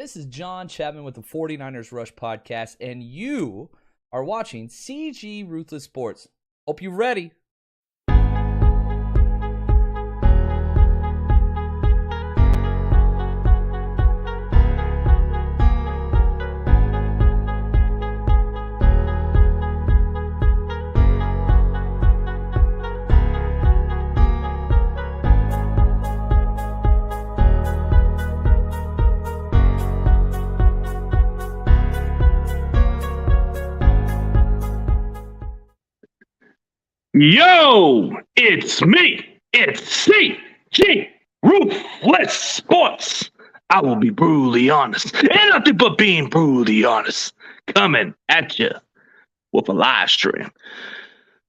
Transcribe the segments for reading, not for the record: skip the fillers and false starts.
This is John Chapman with the 49ers Rush Podcast, and you are watching CG Ruthless Sports. Hope you're ready. Yo, it's me. It's CG Ruthless Sports. I will be brutally honest, and nothing but being brutally honest, coming at you with a live stream.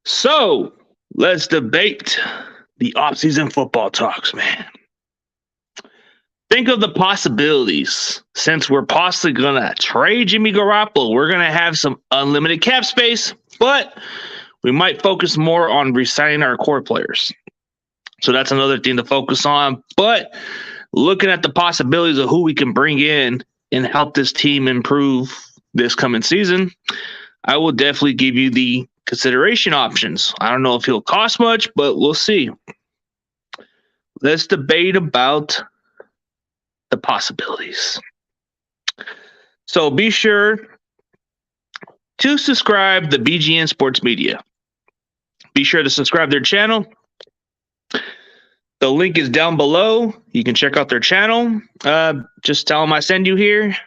So let's debate the offseason football talks, man. Think of the possibilities. Since we're possibly gonna trade Jimmy Garoppolo, we're gonna have some unlimited cap space, but we might focus more on re-signing our core players. So that's another thing to focus on. But looking at the possibilities of who we can bring in and help this team improve this coming season, I will definitely give you the consideration options. I don't know if he'll cost much, but we'll see. Let's debate about the possibilities. So be sure to subscribe to BGN Sports Media. Be sure to subscribe to their channel. The link is down below. You can check out their channel. Just tell them I send you here.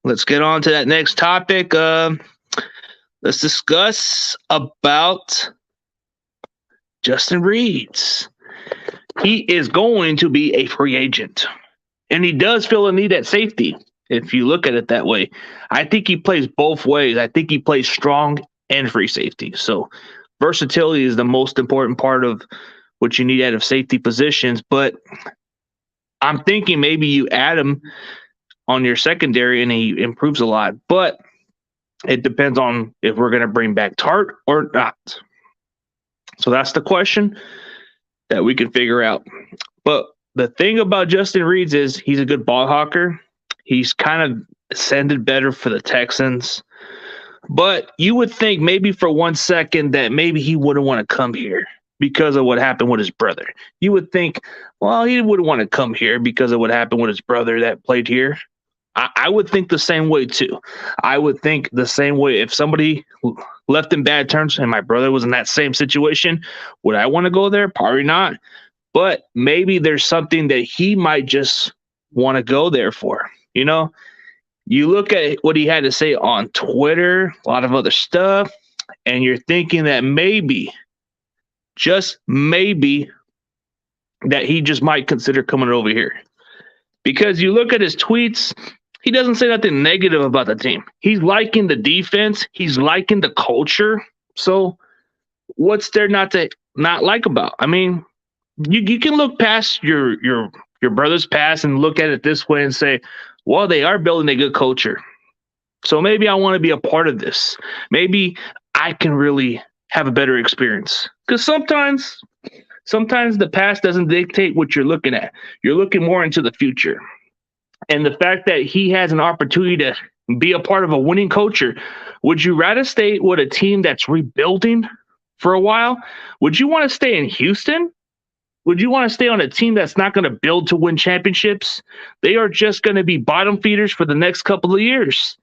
Let's get on to that next topic. Let's discuss about Justin Reid. He is going to be a free agent, and he does feel a need at safety. If you look at it that way, I think he plays both ways. I think he plays strong and free safety. So versatility is the most important part of what you need out of safety positions. But I'm thinking maybe you add him on your secondary and he improves a lot. But it depends on if we're going to bring back Tart or not. So that's the question that we can figure out. But the thing about Justin Reid is he's a good ball hawker. He's kind of ascended better for the Texans. But you would think maybe for 1 second that maybe he wouldn't want to come here because of what happened with his brother. You would think, well, he wouldn't want to come here because of what happened with his brother that played here. I would think the same way too. I would think the same way. If somebody left in bad terms and my brother was in that same situation, would I want to go there? Probably not. But maybe there's something that he might just want to go there for. You know, you look at what he had to say on Twitter, a lot of other stuff, and you're thinking that maybe, just maybe, that he just might consider coming over here. Because you look at his tweets, he doesn't say nothing negative about the team. He's liking the defense. He's liking the culture. So what's there not to not like about? I mean, you can look past your brother's past and look at it this way and say, well, they are building a good culture. So maybe I want to be a part of this. Maybe I can really have a better experience. Because sometimes the past doesn't dictate what you're looking at. You're looking more into the future. And the fact that he has an opportunity to be a part of a winning culture, would you rather stay with a team that's rebuilding for a while? Would you want to stay in Houston? Would you want to stay on a team that's not going to build to win championships? They are just going to be bottom feeders for the next couple of years.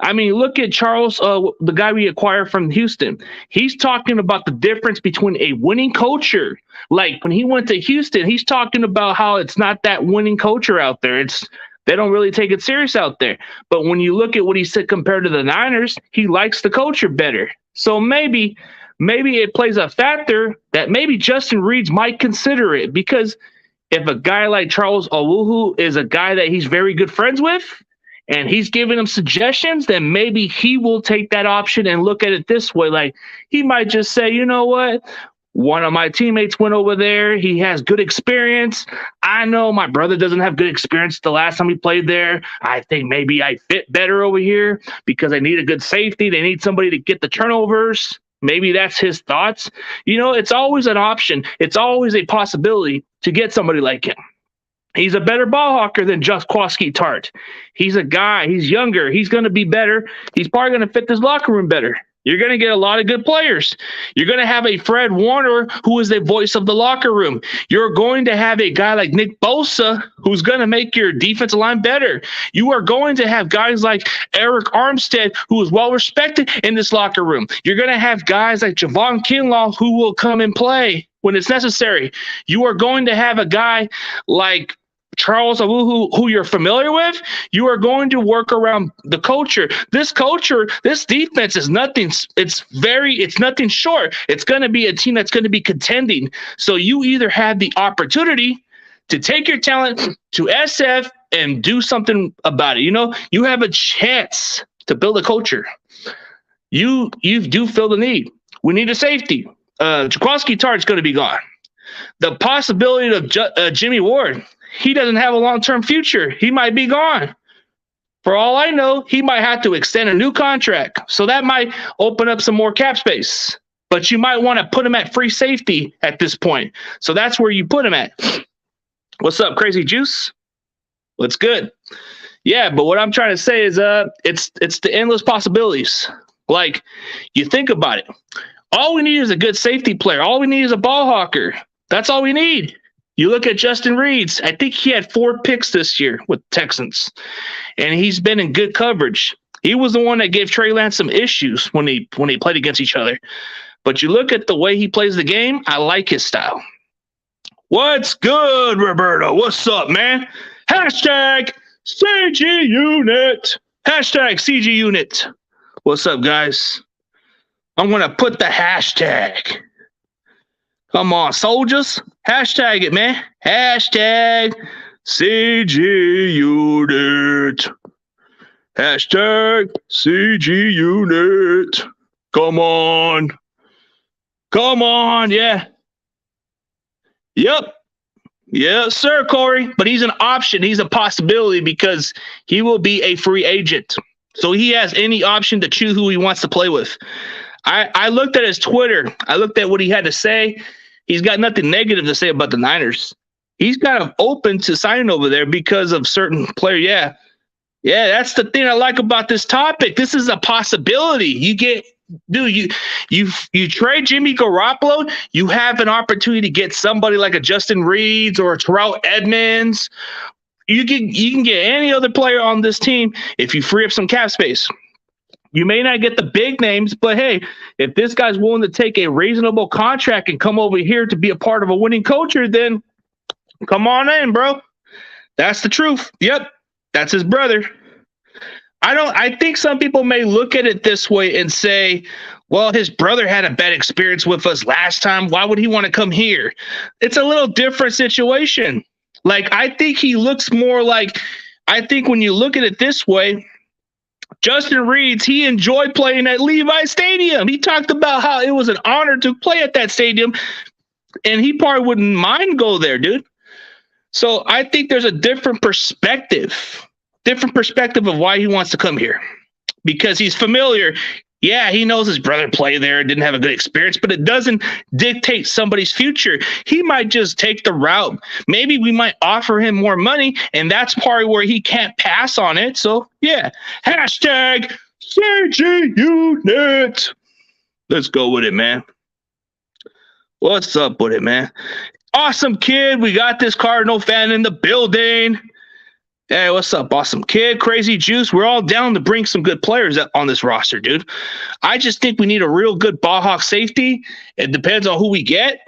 I mean, look at Charles, the guy we acquired from Houston. He's talking about the difference between a winning culture. Like when he went to Houston, he's talking about how it's not that winning culture out there. They don't really take it serious out there. But when you look at what he said compared to the Niners, he likes the culture better. So maybe it plays a factor that maybe Justin Reid might consider it, because if a guy like Charles Owuhu is a guy that he's very good friends with and he's giving him suggestions, then maybe he will take that option and look at it this way. Like he might just say, you know what? One of my teammates went over there. He has good experience. I know my brother doesn't have good experience the last time he played there. I think maybe I fit better over here because I need a good safety. They need somebody to get the turnovers. Maybe that's his thoughts. You know, it's always an option. It's always a possibility to get somebody like him. He's a better ball hawker than Jaquaski Tart. He's a guy. He's younger. He's going to be better. He's probably going to fit this locker room better. You're going to get a lot of good players. You're going to have a Fred Warner who is the voice of the locker room. You're going to have a guy like Nick Bosa who's going to make your defensive line better. You are going to have guys like Eric Armstead who is well respected in this locker room. You're going to have guys like Javon Kinlaw who will come and play when it's necessary. You are going to have a guy like Charles Awuhu, who you're familiar with. You are going to work around the culture. This defense is nothing. It's nothing short. It's going to be a team that's going to be contending. So you either have the opportunity to take your talent to SF and do something about it. You have a chance to build a culture. You do feel the need. We need a safety. Jaquaski Tart's going to be gone. The possibility of Jimmy Ward, he doesn't have a long-term future. He might be gone. For all I know, he might have to extend a new contract. So that might open up some more cap space. But you might want to put him at free safety at this point. So that's where you put him at. What's up, Crazy Juice? What's good? Yeah, but what I'm trying to say is it's the endless possibilities. Like, you think about it. All we need is a good safety player. All we need is a ball hawker. That's all we need. You look at Justin Reid. I think he had 4 picks this year with Texans, and he's been in good coverage. He was the one that gave Trey Lance some issues when they played against each other. But you look at the way he plays the game, I like his style. What's good, Roberto? What's up, man? Hashtag CG Unit. Hashtag CG Unit. What's up, guys? I'm going to put the hashtag. Come on, soldiers. Hashtag it, man. Hashtag CG Unit. Hashtag CG Unit. Come on. Come on, yeah. Yep. Yes, sir, Corey. But he's an option. He's a possibility because he will be a free agent. So he has any option to choose who he wants to play with. I looked at his Twitter. I looked at what he had to say. He's got nothing negative to say about the Niners. He's kind of open to signing over there because of certain player. Yeah, that's the thing I like about this topic. This is a possibility. You trade Jimmy Garoppolo, you have an opportunity to get somebody like a Justin Reid or a Terrell Edmonds. You can get any other player on this team if you free up some cap space. You may not get the big names, but hey, if this guy's willing to take a reasonable contract and come over here to be a part of a winning culture, then come on in, bro. That's the truth. Yep, that's his brother. I think some people may look at it this way and say, well, his brother had a bad experience with us last time. Why would he want to come here? It's a little different situation. Like, I think he looks more like, I think when you look at it this way, Justin Reid, he enjoyed playing at Levi Stadium. He talked about how it was an honor to play at that stadium, and he probably wouldn't mind go there, dude. So I think there's a different perspective of why he wants to come here, because he's familiar. Yeah, he knows his brother played there, didn't have a good experience, but it doesn't dictate somebody's future. He might just take the route. Maybe we might offer him more money, and that's part where he can't pass on it. So, yeah, hashtag CG Unit. Let's go with it, man. What's up with it, man? Awesome kid. We got this Cardinal fan in the building. Hey, what's up, awesome kid? Crazy Juice. We're all down to bring some good players on this roster, dude. I just think we need a real good ball hawk safety. It depends on who we get.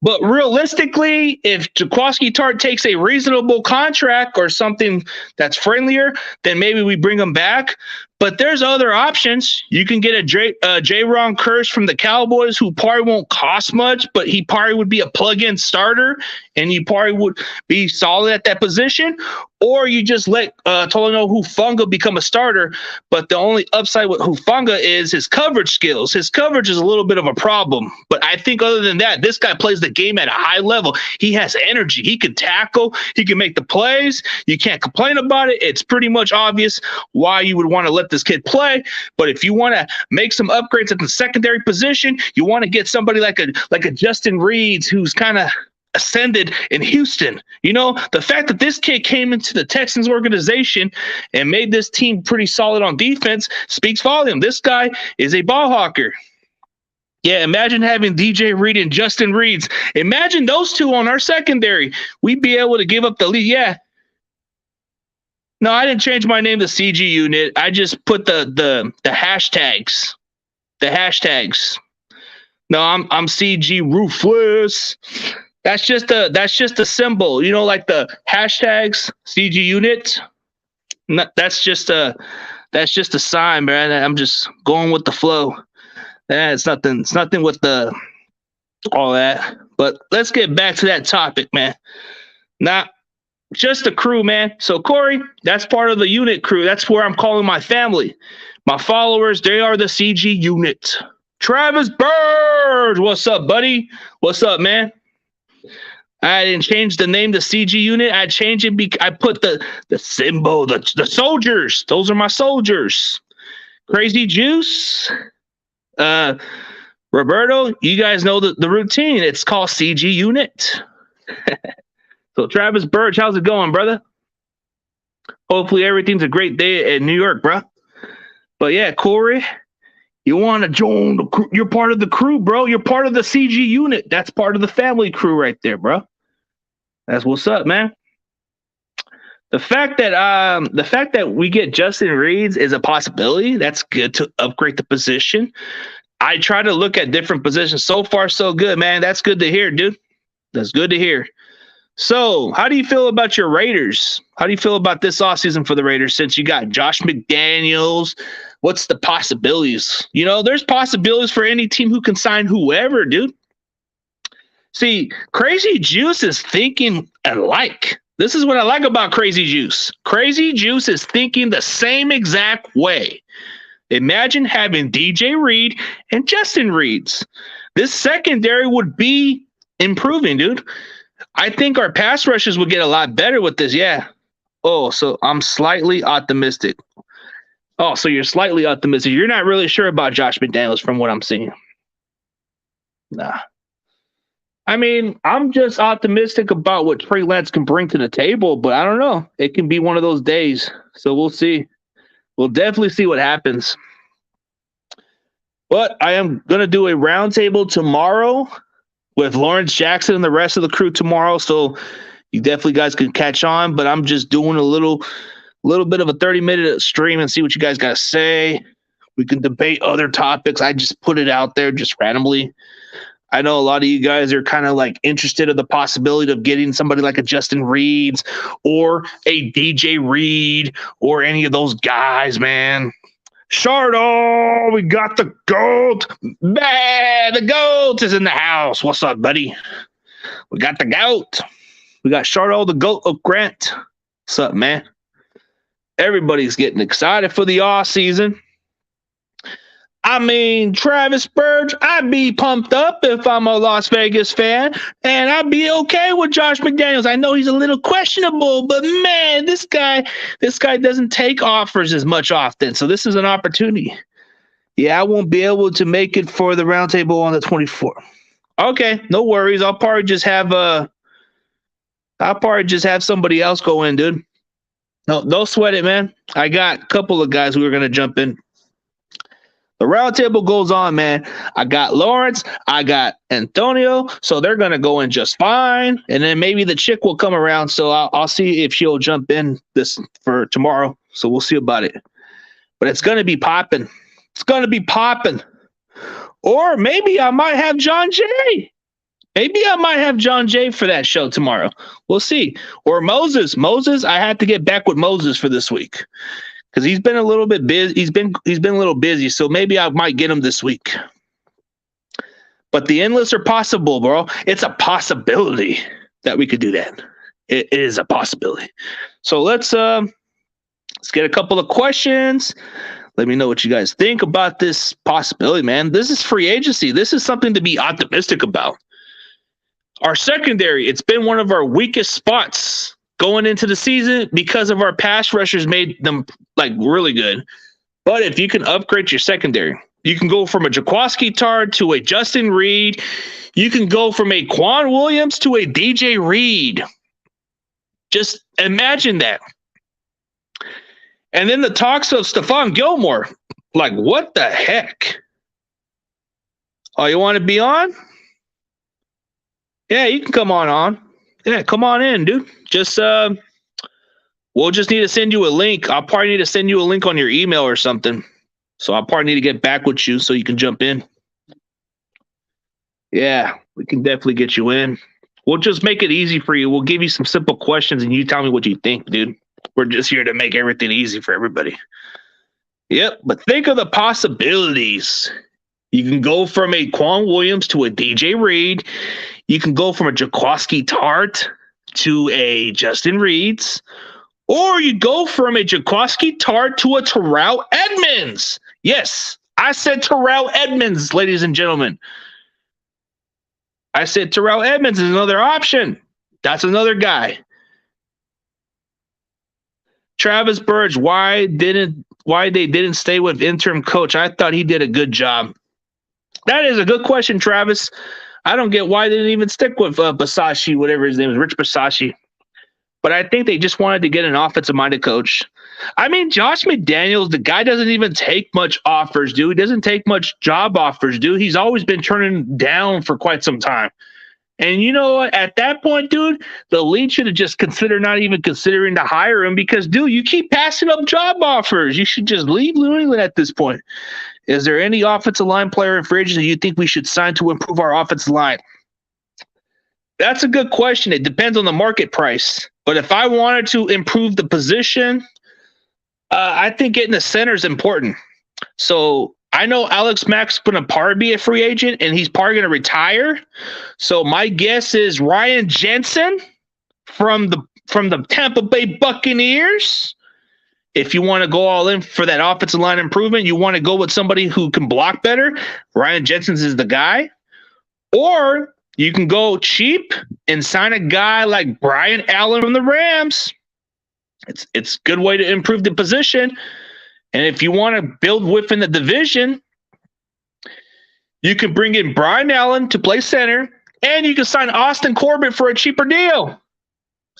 But realistically, if Jaquaski Tart takes a reasonable contract or something that's friendlier, then maybe we bring him back. But there's other options. You can get a J-Ron Curse from the Cowboys, who probably won't cost much, but he probably would be a plug-in starter, and he probably would be solid at that position. Or you just let Tolano Hufanga become a starter, but the only upside with Hufanga is his coverage skills. His coverage is a little bit of a problem. But I think other than that, this guy plays the game at a high level. He has energy. He can tackle. He can make the plays. You can't complain about it. It's pretty much obvious why you would want to let this kid play. But if you want to make some upgrades at the secondary position, you want to get somebody like a Justin Reid, who's kind of ascended in Houston. You know, the fact that this kid came into the Texans organization and made this team pretty solid on defense speaks volume. This guy is a ball hawker. Yeah, imagine having DJ Reid and Justin Reid. Imagine those two on our secondary. We'd be able to give up the lead. Yeah. No, I didn't change my name to CG Unit. I just put the hashtags. The hashtags. No, I'm CG Ruthless. That's just a symbol. You know, like the hashtags CG Unit. That's just a sign, man. I'm just going with the flow. It's nothing with all that. But let's get back to that topic, man. Not just the crew, man. So Corey, that's part of the unit crew. That's where I'm calling my family. My followers, they are the CG unit. Travis Bird, what's up, buddy? What's up, man? I didn't change the name to CG unit. I changed it I put the symbol, the soldiers. Those are my soldiers. Crazy Juice. Roberto, you guys know the routine. It's called CG Unit. So Travis Birch, how's it going, brother? Hopefully everything's a great day in New York, bro. But yeah, Corey, you want to join the crew? You're part of the crew, bro. You're part of the CG Unit. That's part of the family crew right there, bro. That's what's up, man. The fact that we get Justin Reid is a possibility. That's good to upgrade the position. I try to look at different positions. So far, so good, man. That's good to hear, dude. That's good to hear. So, how do you feel about your Raiders? How do you feel about this offseason for the Raiders since you got Josh McDaniels? What's the possibilities? You know, there's possibilities for any team who can sign whoever, dude. See, Crazy Juice is thinking alike. This is what I like about Crazy Juice. Crazy Juice is thinking the same exact way. Imagine having DJ Reid and Justin Reid. This secondary would be improving, dude. I think our pass rushes would get a lot better with this. Yeah. Oh, so I'm slightly optimistic. Oh, so you're slightly optimistic. You're not really sure about Josh McDaniels from what I'm seeing. Nah. I mean, I'm just optimistic about what Trey Lance can bring to the table, but I don't know. It can be one of those days. So we'll see. We'll definitely see what happens. But I am going to do a roundtable tomorrow with Lawrence Jackson and the rest of the crew tomorrow. So you definitely guys can catch on, but I'm just doing a little bit of a 30-minute stream and see what you guys got to say. We can debate other topics. I just put it out there just randomly. I know a lot of you guys are kind of like interested in the possibility of getting somebody like a Justin Reid or a DJ Reid or any of those guys, man. Shardo, we got the GOAT. Man, the GOAT is in the house. What's up, buddy? We got the GOAT. We got Shardo, the GOAT of Grant. What's up, man? Everybody's getting excited for the off season. I mean, Travis Birch, I'd be pumped up if I'm a Las Vegas fan, and I'd be okay with Josh McDaniels. I know he's a little questionable, but man, this guy doesn't take offers as much often, so this is an opportunity. Yeah, I won't be able to make it for the roundtable on the 24th. Okay, no worries. I'll probably just have somebody else go in, dude. No, don't sweat it, man. I got a couple of guys who are gonna jump in. The roundtable goes on, man. I got Lawrence. I got Antonio. So they're going to go in just fine. And then maybe the chick will come around. So I'll see if she'll jump in this for tomorrow. So we'll see about it. But it's going to be popping. It's going to be popping. Or maybe I might have John Jay. Maybe I might have John Jay for that show tomorrow. We'll see. Or Moses. I had to get back with Moses for this week. Because he's been a little bit busy. He's been a little busy, so maybe I might get him this week. But the endless are possible, bro. It's a possibility that we could do that. It is a possibility. So let's get a couple of questions. Let me know what you guys think about this possibility, man. This is free agency. This is something to be optimistic about. Our secondary, it's been one of our weakest spots going into the season because of our pass rushers made them like really good. But if you can upgrade your secondary, You can go from a Jaquaski Tard to a Justin Reid. You can go from a Quan Williams to a DJ Reed. Just imagine that. And then the talks of Stephon Gilmore. Like, what the heck? Oh, you want to be on? Yeah, you can come on. Yeah, come on in, dude. Just we'll just need to send you a link. I'll probably need to send you a link on your email or something. So I'll probably need to get back with you so you can jump in. Yeah, we can definitely get you in. We'll just make it easy for you. We'll give you some simple questions and you tell me what you think, dude. We're just here to make everything easy for everybody. Yep, but think of the possibilities. You can go from a Quan Williams to a DJ Reed. You can go from a Jaquaski Tart to a Justin Reeds. Or you go from a Jaquaski Tart to a Terrell Edmonds. Yes, I said Terrell Edmonds, ladies and gentlemen. I said Terrell Edmonds is another option. That's another guy. Travis Burge, why they didn't stay with interim coach? I thought he did a good job. That is a good question, Travis. I don't get why they didn't even stick with Basashi, whatever his name is, Rich Basashi. But I think they just wanted to get an offensive-minded coach. I mean, Josh McDaniels, the guy doesn't even take much offers, dude. He doesn't take much job offers, dude. He's always been turning down for quite some time. And you know what? At that point, dude, the league should have just considered not even considering to hire him because, dude, you keep passing up job offers. You should just leave New England at this point. Is there any offensive line player in free agency you think we should sign to improve our offensive line? That's a good question. It depends on the market price. But if I wanted to improve the position, I think getting the center is important. So I know Alex Mack's going to probably be a free agent, and he's probably going to retire. So my guess is Ryan Jensen from the Tampa Bay Buccaneers. If you want to go all in for that offensive line improvement, you want to go with somebody who can block better, Ryan Jensen is the guy. Or you can go cheap and sign a guy like Brian Allen from the Rams. It's a good way to improve the position. And if you want to build within the division, you can bring in Brian Allen to play center, and you can sign Austin Corbett for a cheaper deal.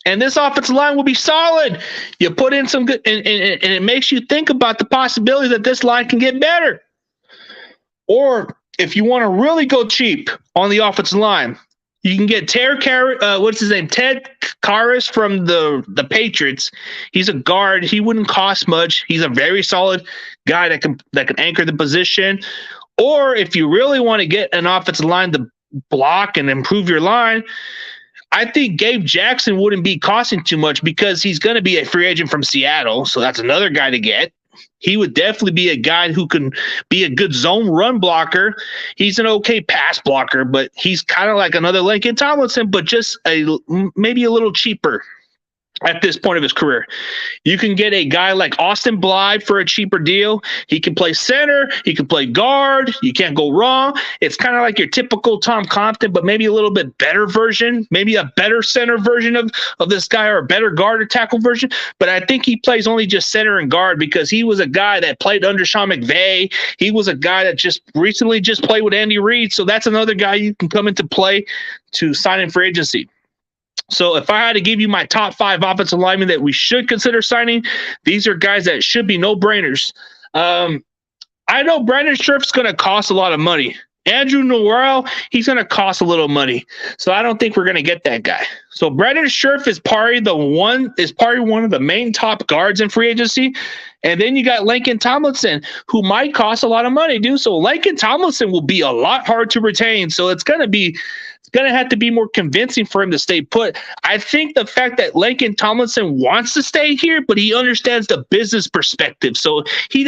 And this offensive line will be solid. You put in some good, and it makes you think about the possibility that this line can get better. Or if you want to really go cheap on the offensive line, you can get Ted Karras from the Patriots. He's a guard. He wouldn't cost much. He's a very solid guy that can anchor the position. Or if you really want to get an offensive line to block and improve your line, I think Gabe Jackson wouldn't be costing too much because he's going to be a free agent from Seattle. So that's another guy to get. He would definitely be a guy who can be a good zone run blocker. He's an okay pass blocker, but he's kind of like another Lincoln Tomlinson, but just maybe a little cheaper at this point of his career. You can get a guy like Austin Blythe for a cheaper deal. He can play center. He can play guard. You can't go wrong. It's kind of like your typical Tom Compton, but maybe a little bit better version, maybe a better center version of this guy, or a better guard or tackle version. But I think he plays only just center and guard because he was a guy that played under Sean McVay. He was a guy that just recently played with Andy Reid. So that's another guy you can come into play to sign in free agency. So if I had to give you my top 5 offensive linemen that we should consider signing, these are guys that should be no-brainers. I know Brandon Scherf's going to cost a lot of money. Andrew Norwell, he's going to cost a little money. So I don't think we're going to get that guy. So Brandon Scherf is probably one of the main top guards in free agency. And then you got Lincoln Tomlinson, who might cost a lot of money, dude. So Lincoln Tomlinson will be a lot hard to retain. So it's going to have to be more convincing for him to stay put. I think the fact that Lincoln Tomlinson wants to stay here, but he understands the business perspective. So he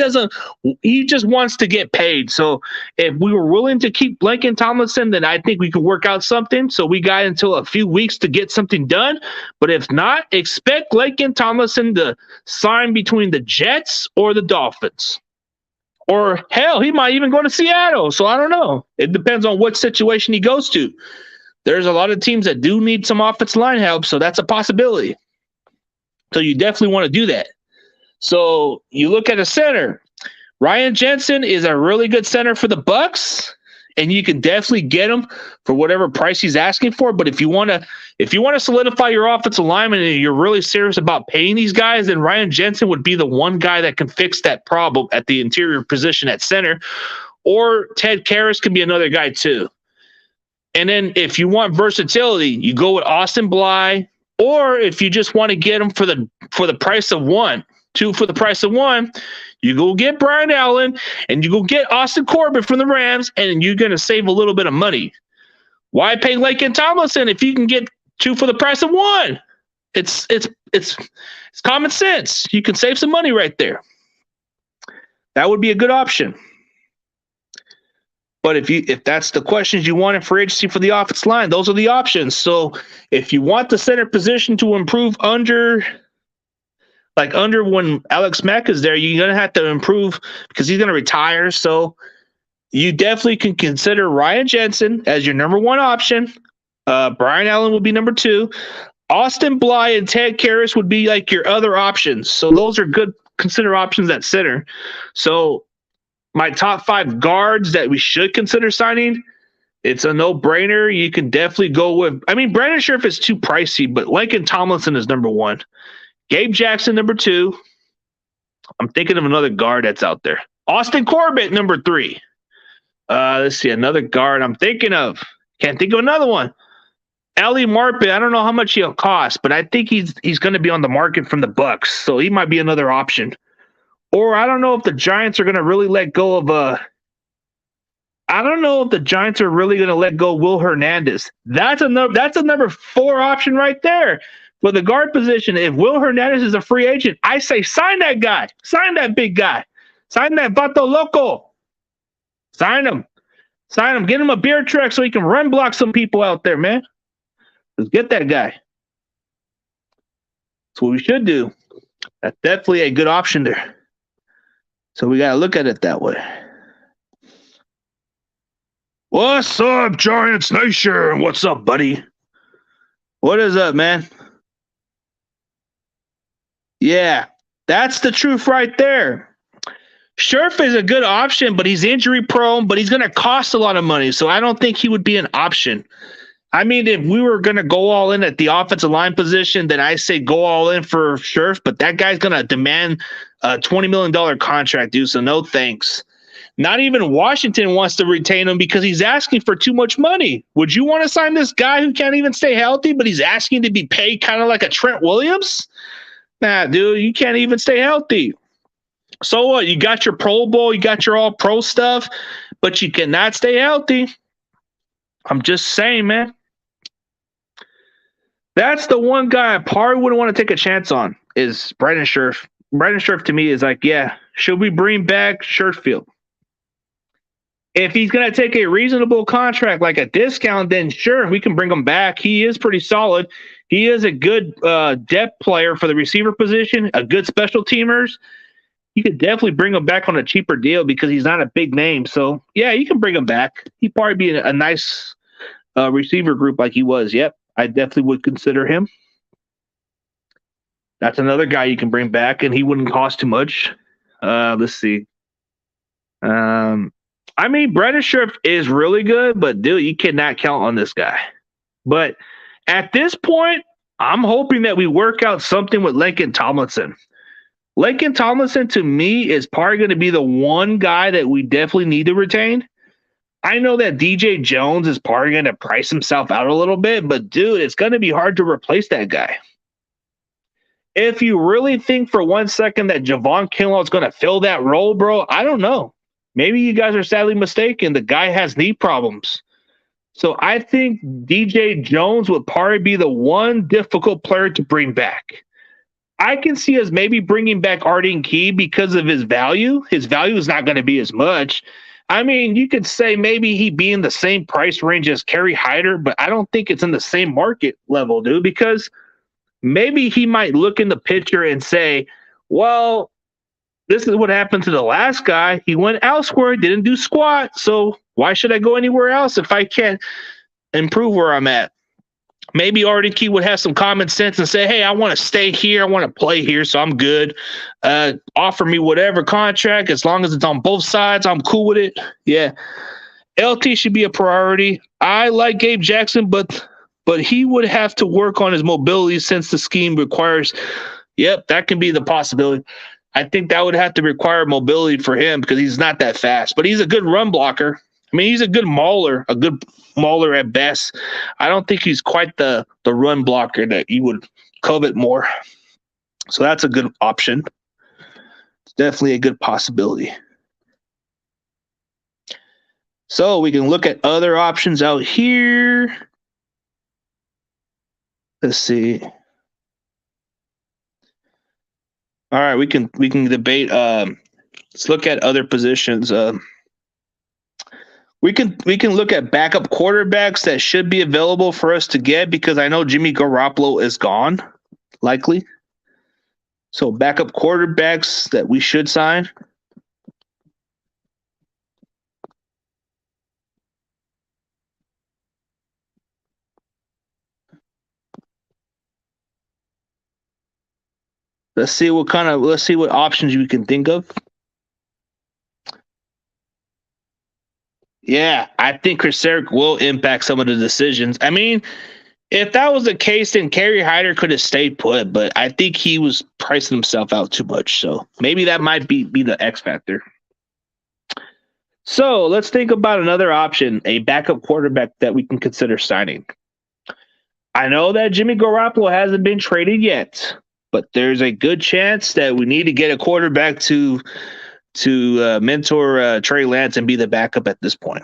just wants to get paid. So if we were willing to keep Lincoln Tomlinson, then I think we could work out something. So we got until a few weeks to get something done. But if not, expect Lincoln Tomlinson to sign between the Jets or the Dolphins. Or hell, he might even go to Seattle. So I don't know. It depends on what situation he goes to. There's a lot of teams that do need some offensive line help, so that's a possibility. So you definitely want to do that. So you look at a center. Ryan Jensen is a really good center for the Bucks, and you can definitely get him for whatever price he's asking for. But if you want to solidify your offensive lineman and you're really serious about paying these guys, then Ryan Jensen would be the one guy that can fix that problem at the interior position at center. Or Ted Karras can be another guy too. And then if you want versatility, you go with Austin Bly, or if you just want to get him for the price of two for the price of one, you go get Brian Allen and you go get Austin Corbett from the Rams, and you're going to save a little bit of money. Why pay Laken Tomlinson if you can get two for the price of one? It's common sense. You can save some money right there. That would be a good option. But if that's the questions you want in free agency for the offensive line, those are the options. So if you want the center position to improve under when Alex Mack is there, you're going to have to improve because he's going to retire. So you definitely can consider Ryan Jensen as your number one option. Brian Allen will be number two. Austin Bly and Ted Karras would be like your other options. So those are good consider options at center. So my top 5 guards that we should consider signing, it's a no-brainer. You can definitely go with, Brandon Scherff is too pricey, but Laken Tomlinson is number 1. Gabe Jackson, number 2. I'm thinking of another guard that's out there. Austin Corbett, number 3. Let's see, another guard I'm thinking of. Can't think of another one. Ali Marpet, I don't know how much he'll cost, but I think he's going to be on the market from the Bucks, so he might be another option. Or I don't know if the Giants are going to really let go of Will Hernandez. That's a number 4 option right there for the guard position. If Will Hernandez is a free agent, I say sign that guy. Sign that big guy. Sign that Vato Loco. Sign him. Get him a beer truck so he can run block some people out there, man. Let's get that guy. That's what we should do. That's definitely a good option there. So we got to look at it that way. What's up, Giants Nation? What's up, buddy? What is up, man? Yeah, that's the truth right there. Scherff is a good option, but he's injury prone, but he's going to cost a lot of money. So I don't think he would be an option. If we were going to go all in at the offensive line position, then I say go all in for Scherff, but that guy's going to demand a $20 million contract, dude, so no thanks. Not even Washington wants to retain him because he's asking for too much money. Would you want to sign this guy who can't even stay healthy, but he's asking to be paid kind of like a Trent Williams? Nah, dude, you can't even stay healthy. So what? You got your Pro Bowl, you got your all-pro stuff, but you cannot stay healthy. I'm just saying, man. That's the one guy I probably wouldn't want to take a chance on is Brandon Scherff. Brandon Scherff to me is like, yeah, should we bring back Scherfield? If he's going to take a reasonable contract, like a discount, then sure, we can bring him back. He is pretty solid. He is a good depth player for the receiver position, a good special teamers. You could definitely bring him back on a cheaper deal because he's not a big name. So, yeah, you can bring him back. He'd probably be a nice receiver group like he was. Yep, I definitely would consider him. That's another guy you can bring back, and he wouldn't cost too much. Let's see. Brandon Scherff is really good, but dude, you cannot count on this guy. But at this point, I'm hoping that we work out something with Laken Tomlinson. Laken Tomlinson, to me, is probably going to be the one guy that we definitely need to retain. I know that DJ Jones is probably going to price himself out a little bit, but dude, it's going to be hard to replace that guy. If you really think for 1 second that Javon Kinlaw is going to fill that role, bro, I don't know. Maybe you guys are sadly mistaken. The guy has knee problems. So I think DJ Jones would probably be the one difficult player to bring back. I can see us maybe bringing back Arden Key because of his value. His value is not going to be as much. You could say maybe he'd be in the same price range as Kerry Hyder, but I don't think it's in the same market level, dude, because maybe he might look in the picture and say, well, this is what happened to the last guy. He went elsewhere, didn't do squat. So why should I go anywhere else if I can't improve where I'm at? Maybe Arden Key would have some common sense and say, hey, I want to stay here. I want to play here, so I'm good. Offer me whatever contract. As long as it's on both sides, I'm cool with it. Yeah. LT should be a priority. I like Gabe Jackson, but he would have to work on his mobility since the scheme requires. Yep, that can be the possibility. I think that would have to require mobility for him because he's not that fast, but he's a good run blocker. I mean, he's a good mauler at best. I don't think he's quite the run blocker that you would covet more. So that's a good option. It's definitely a good possibility. So we can look at other options out here. Let's see. All right, we can debate. Let's look at other positions. We can look at backup quarterbacks that should be available for us to get because I know Jimmy Garoppolo is gone, likely. So backup quarterbacks that we should sign. Let's see what options you can think of. Yeah, I think Chris Eric will impact some of the decisions. I mean, if that was the case, then Kerry Hyder could have stayed put, but I think he was pricing himself out too much. So maybe that might be the X factor. So let's think about another option, a backup quarterback that we can consider signing. I know that Jimmy Garoppolo hasn't been traded yet, but there's a good chance that we need to get a quarterback to mentor Trey Lance and be the backup at this point.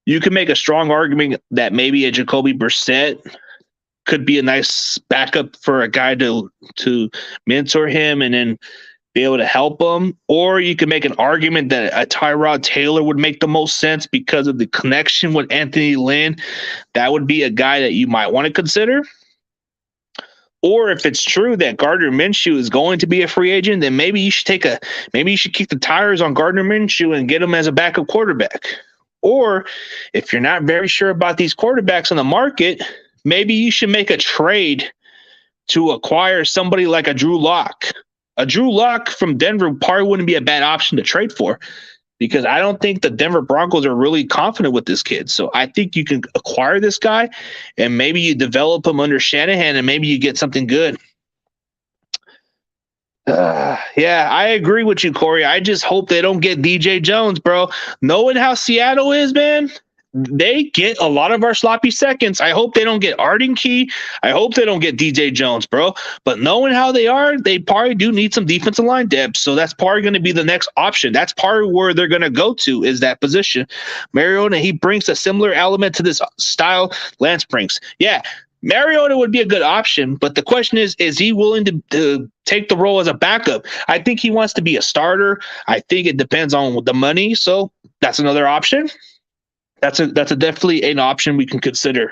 You can make a strong argument that maybe a Jacoby Brissett could be a nice backup for a guy to mentor him and then be able to help him. Or you can make an argument that a Tyrod Taylor would make the most sense because of the connection with Anthony Lynn. That would be a guy that you might want to consider. Or if it's true that Gardner Minshew is going to be a free agent, then maybe you should kick the tires on Gardner Minshew and get him as a backup quarterback. Or if you're not very sure about these quarterbacks on the market, maybe you should make a trade to acquire somebody like a Drew Lock. A Drew Lock from Denver probably wouldn't be a bad option to trade for because I don't think the Denver Broncos are really confident with this kid. So I think you can acquire this guy and maybe you develop him under Shanahan and maybe you get something good. Yeah, I agree with you, Corey. I just hope they don't get DJ Jones, bro. Knowing how Seattle is, man, they get a lot of our sloppy seconds. I hope they don't get Arden Key. I hope they don't get DJ Jones, bro. But knowing how they are, they probably do need some defensive line depth. So that's probably going to be the next option. That's probably where they're going to go to is that position. Mariota, he brings a similar element to this style Lance brings. Yeah, Mariota would be a good option, but the question is he willing to take the role as a backup? I think he wants to be a starter. I think it depends on the money. So that's another option. That's definitely an option we can consider.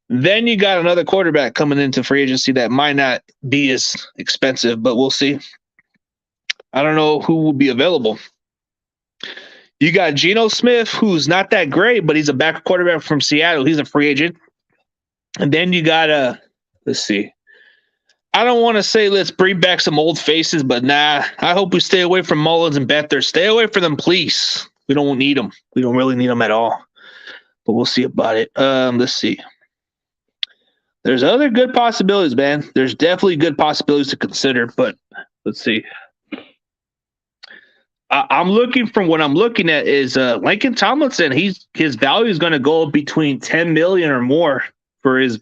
Then you got another quarterback coming into free agency that might not be as expensive, but we'll see. I don't know who will be available. You got Geno Smith, who's not that great, but he's a backup quarterback from Seattle. He's a free agent. And then you got let's see. I don't want to say let's bring back some old faces, but nah, I hope we stay away from Mullins and Beathard. Stay away from them, please. We don't need them. We don't really need them at all. But we'll see about it. Let's see. There's other good possibilities, man. There's definitely good possibilities to consider, but let's see. I'm looking from what I'm looking at is Lincoln Tomlinson. His value is going to go between $10 million or more for his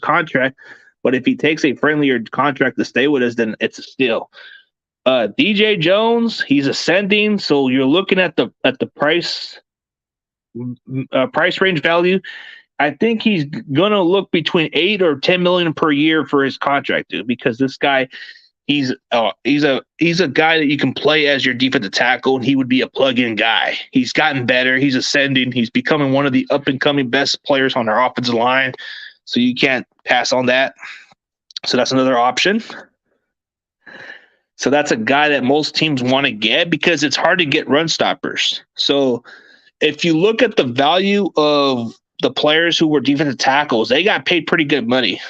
contract. But if he takes a friendlier contract to stay with us, then it's a steal. DJ Jones, he's ascending, so you're looking at the price range value. I think he's gonna look between $8 or $10 million per year for his contract, dude. Because this guy, he's a guy that you can play as your defensive tackle, and he would be a plug-in guy. He's gotten better. He's ascending. He's becoming one of the up-and-coming best players on our offensive line. So you can't pass on that. So that's another option. So that's a guy that most teams want to get because it's hard to get run stoppers. So if you look at the value of the players who were defensive tackles, they got paid pretty good money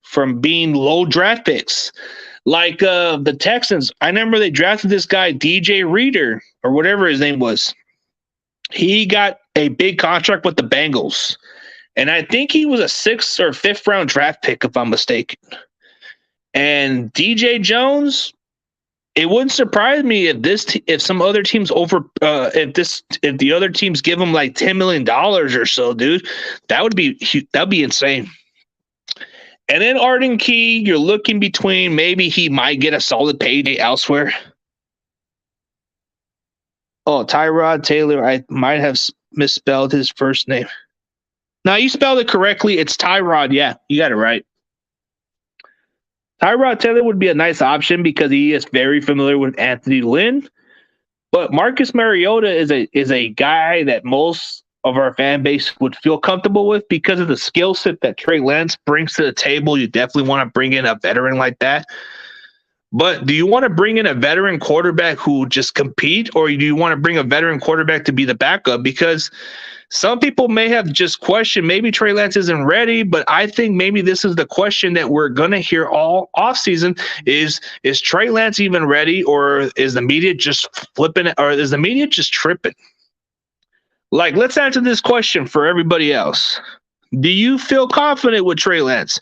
from being low draft picks. Like the Texans, I remember they drafted this guy, DJ Reader, or whatever his name was. He got a big contract with the Bengals. And I think he was a 6th or 5th round draft pick, if I'm mistaken. And DJ Jones, it wouldn't surprise me if some other teams if the other teams give him like $10 million or so, dude. That'd be insane. And then Arden Key, you're looking between maybe he might get a solid payday elsewhere. Oh, Tyrod Taylor, I might have misspelled his first name. No, you spelled it correctly. It's Tyrod. Yeah, you got it right. Tyrod Taylor would be a nice option because he is very familiar with Anthony Lynn. But Marcus Mariota is a guy that most of our fan base would feel comfortable with because of the skill set that Trey Lance brings to the table. You definitely want to bring in a veteran like that. But do you want to bring in a veteran quarterback who just compete, or do you want to bring a veteran quarterback to be the backup? Because some people may have just questioned maybe Trey Lance isn't ready, but I think maybe this is the question that we're going to hear all offseason is Trey Lance even ready, or is the media just flipping it, or is the media just tripping? Like, let's answer this question for everybody else. Do you feel confident with Trey Lance?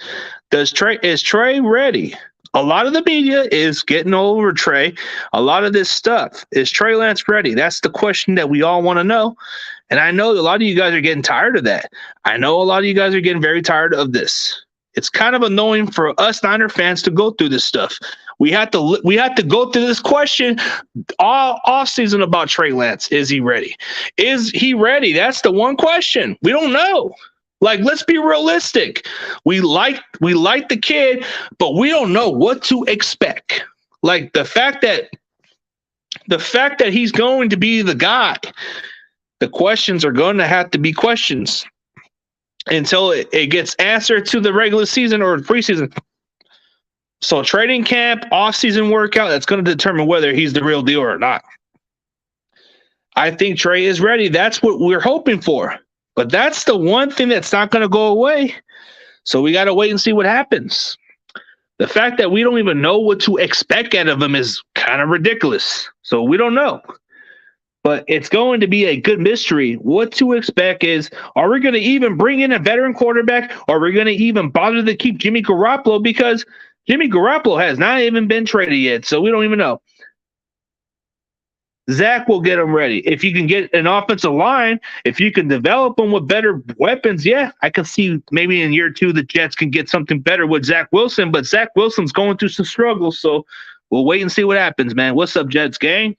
Is Trey ready? A lot of the media is getting over Trey. A lot of this stuff. Is Trey Lance ready? That's the question that we all want to know. And I know a lot of you guys are getting tired of that. I know a lot of you guys are getting very tired of this. It's kind of annoying for us Niner fans to go through this stuff. We have to go through this question all offseason about Trey Lance. Is he ready? Is he ready? That's the one question. We don't know. Like, let's be realistic. We like the kid, but we don't know what to expect. Like the fact that he's going to be the guy, the questions are going to have to be questions until it gets answered to the regular season or preseason. So training camp, off-season workout, that's going to determine whether he's the real deal or not. I think Trey is ready. That's what we're hoping for. But that's the one thing that's not going to go away. So we got to wait and see what happens. The fact that we don't even know what to expect out of him is kind of ridiculous. So we don't know. But it's going to be a good mystery. What to expect is, are we going to even bring in a veteran quarterback? Or are we going to even bother to keep Jimmy Garoppolo? Because Jimmy Garoppolo has not even been traded yet, so we don't even know. Zach will get him ready. If you can get an offensive line, if you can develop them with better weapons, yeah, I can see maybe in year 2 the Jets can get something better with Zach Wilson, but Zach Wilson's going through some struggles, so we'll wait and see what happens, man. What's up, Jets gang?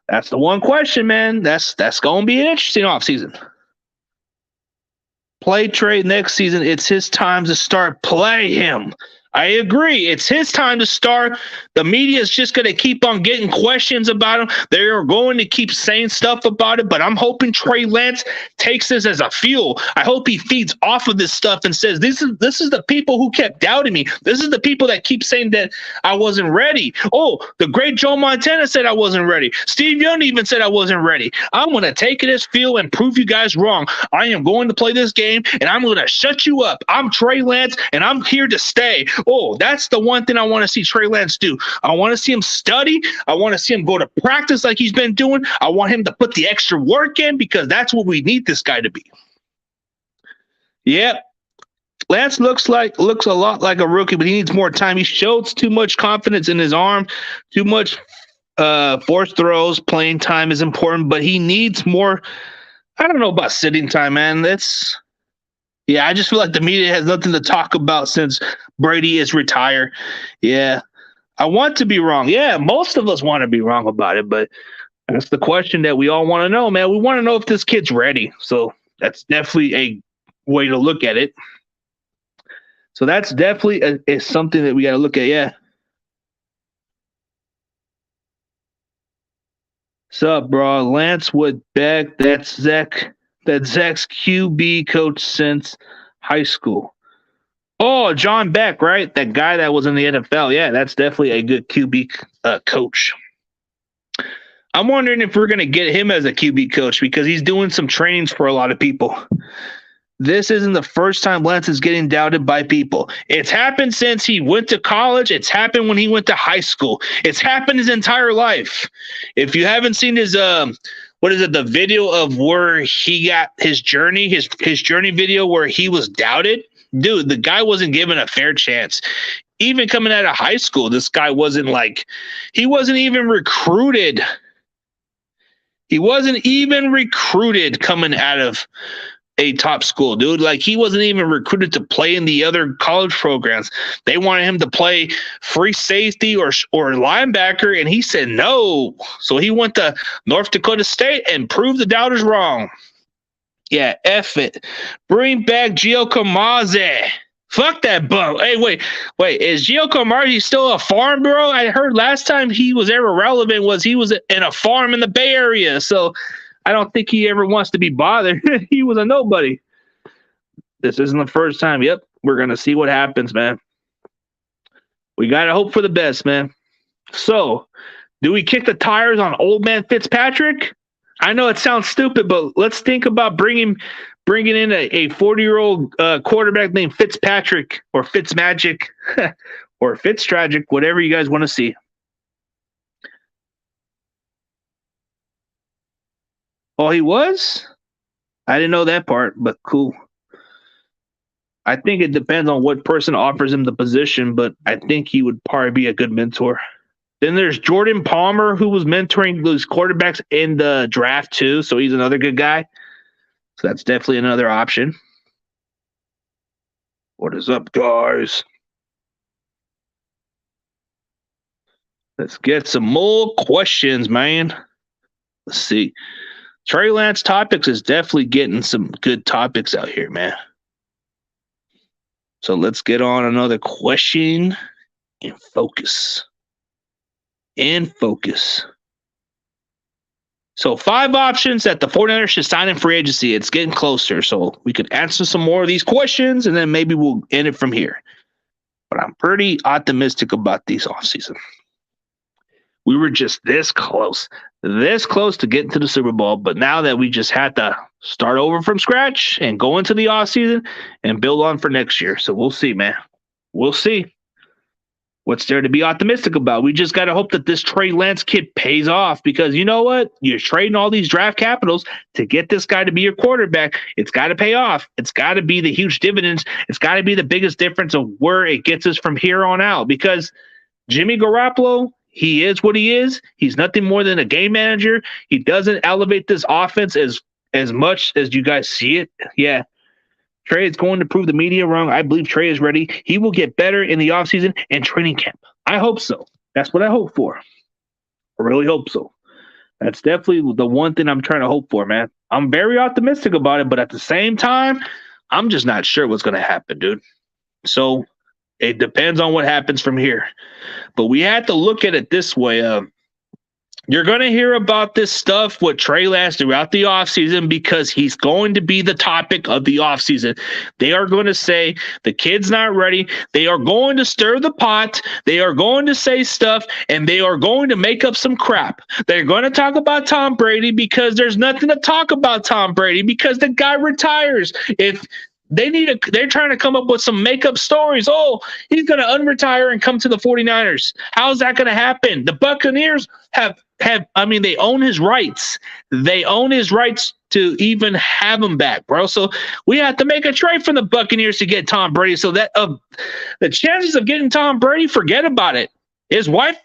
That's the one question, man. That's going to be an interesting offseason. Play Trey next season. It's his time to start. Play him. I agree. It's his time to start. The media is just going to keep on getting questions about him. They are going to keep saying stuff about it, but I'm hoping Trey Lance takes this as a fuel. I hope he feeds off of this stuff and says, this is the people who kept doubting me. This is the people that keep saying that I wasn't ready. Oh, the great Joe Montana said I wasn't ready. Steve Young even said I wasn't ready. I'm going to take it as fuel and prove you guys wrong. I am going to play this game, and I'm going to shut you up. I'm Trey Lance, and I'm here to stay. Oh, that's the one thing I want to see Trey Lance do. I want to see him study. I want to see him go to practice like he's been doing. I want him to put the extra work in because that's what we need this guy to be. Yep. Lance looks a lot like a rookie, but he needs more time. He showed too much confidence in his arm, too much forced throws. Playing time is important, but he needs more. I don't know about sitting time, man. Yeah, I just feel like the media has nothing to talk about since Brady is retired. Yeah, I want to be wrong. Yeah, most of us want to be wrong about it, but that's the question that we all want to know, man. We want to know if this kid's ready. So that's definitely a way to look at it. So that's definitely is something that we got to look at, yeah. What's up, bro? Lance Wood back. That's Zach's QB coach since high school. Oh, John Beck, right? That guy that was in the NFL. Yeah, that's definitely a good QB coach. I'm wondering if we're going to get him as a QB coach because he's doing some trainings for a lot of people. This isn't the first time Lance is getting doubted by people. It's happened since he went to college. It's happened when he went to high school. It's happened his entire life. If you haven't seen his the video of where he got his journey video where he was doubted, dude, the guy wasn't given a fair chance. Even coming out of high school, this guy he wasn't even recruited. He wasn't even recruited coming out of a top school, dude. Like, he wasn't even recruited to play in the other college programs. They wanted him to play free safety or linebacker, and he said no. So he went to North Dakota State and proved the doubters wrong. Yeah, F it. Bring back Gio Kamaze. Fuck that bum. Hey, wait. Is Gio Kamaze still a farm, bro? I heard last time he was ever relevant was he was in a farm in the Bay Area. So I don't think he ever wants to be bothered. He was a nobody. This isn't the first time. Yep, we're going to see what happens, man. We got to hope for the best, man. So, do we kick the tires on old man Fitzpatrick? I know it sounds stupid, but let's think about bringing in a 40-year-old quarterback named Fitzpatrick or Fitzmagic or Fitztragic, whatever you guys want to see. Oh, he was? I didn't know that part, but cool. I think it depends on what person offers him the position, but I think he would probably be a good mentor. Then there's Jordan Palmer, who was mentoring those quarterbacks in the draft too, so he's another good guy. So that's definitely another option. What is up, guys? Let's get some more questions, man. Let's see. Trey Lance Topics is definitely getting some good topics out here, man. So let's get on another question and focus. So 5 options that the 49ers should sign in free agency. It's getting closer, so we could answer some more of these questions, and then maybe we'll end it from here. But I'm pretty optimistic about these offseason. We were just this close to getting to the Super Bowl, but now that we just had to start over from scratch and go into the offseason and build on for next year. So we'll see, man. We'll see what's there to be optimistic about. We just got to hope that this Trey Lance kid pays off because you know what? You're trading all these draft capitals to get this guy to be your quarterback. It's got to pay off. It's got to be the huge dividends. It's got to be the biggest difference of where it gets us from here on out because Jimmy Garoppolo, he is what he is. He's nothing more than a game manager. He doesn't elevate this offense as much as you guys see it. Yeah. Trey is going to prove the media wrong. I believe Trey is ready. He will get better in the offseason and training camp. I hope so. That's what I hope for. I really hope so. That's definitely the one thing I'm trying to hope for, man. I'm very optimistic about it, but at the same time, I'm just not sure what's going to happen, dude. So it depends on what happens from here. But we had to look at it this way. You're going to hear about this stuff with Trey Lance throughout the offseason because he's going to be the topic of the offseason. They are going to say the kid's not ready. They are going to stir the pot. They are going to say stuff, and they are going to make up some crap. They're going to talk about Tom Brady because there's nothing to talk about Tom Brady because the guy retires. If they're trying to come up with some make-up stories. Oh, he's going to unretire and come to the 49ers. How's that going to happen? The Buccaneers they own his rights. They own his rights to even have him back, bro. So we have to make a trade from the Buccaneers to get Tom Brady. So that the chances of getting Tom Brady, forget about it. His wife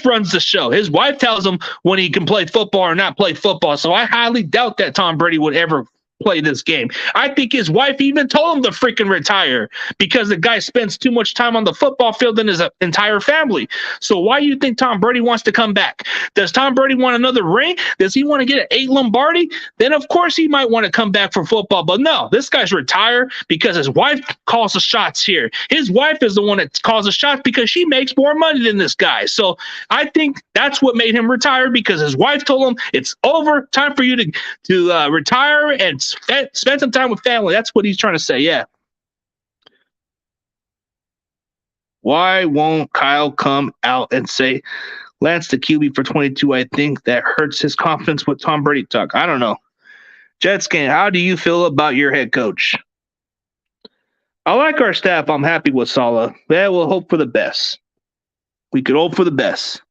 runs the show. His wife tells him when he can play football or not play football. So I highly doubt that Tom Brady would ever play this game. I think his wife even told him to freaking retire because the guy spends too much time on the football field than his entire family. So why do you think Tom Brady wants to come back? Does Tom Brady want another ring? Does he want to get an 8 Lombardi? Then of course he might want to come back for football. But no, this guy's retired because his wife calls the shots here. His wife is the one that calls the shots because she makes more money than this guy. So I think that's what made him retire because his wife told him it's over, time for you to retire and spend some time with family. That's what he's trying to say. Yeah. Why won't Kyle come out and say Lance the QB for 22, I think that hurts his confidence with Tom Brady talk. I don't know. Jetscan, how do you feel about your head coach? I like our staff. I'm happy with Saleh. Yeah, we'll hope for the best. We could hope for the best.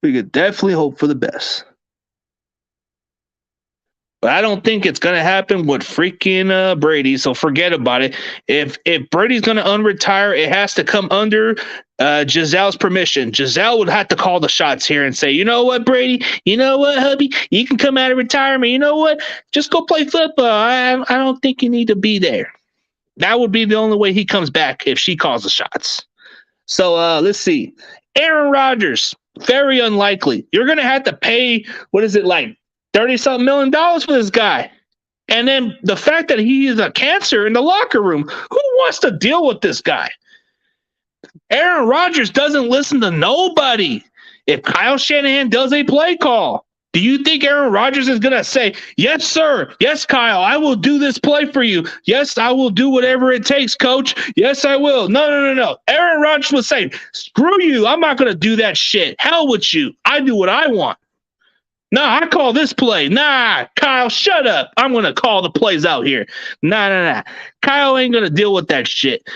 We could definitely hope for the best. But I don't think it's going to happen with freaking Brady, so forget about it. If Brady's going to unretire, it has to come under Gisele's permission. Gisele would have to call the shots here and say, you know what, Brady? You know what, hubby? You can come out of retirement. You know what? Just go play football. I don't think you need to be there. That would be the only way he comes back if she calls the shots. So let's see. Aaron Rodgers, very unlikely. You're going to have to pay, what is it, like $30-something million for this guy. And then the fact that he is a cancer in the locker room, who wants to deal with this guy? Aaron Rodgers doesn't listen to nobody. If Kyle Shanahan does a play call, do you think Aaron Rodgers is going to say, yes, sir. Yes, Kyle, I will do this play for you. Yes, I will do whatever it takes, coach. Yes, I will. No. Aaron Rodgers will say, screw you. I'm not going to do that shit. Hell with you. I do what I want. Nah, I call this play. Nah, Kyle, shut up. I'm going to call the plays out here. Nah. Kyle ain't going to deal with that shit.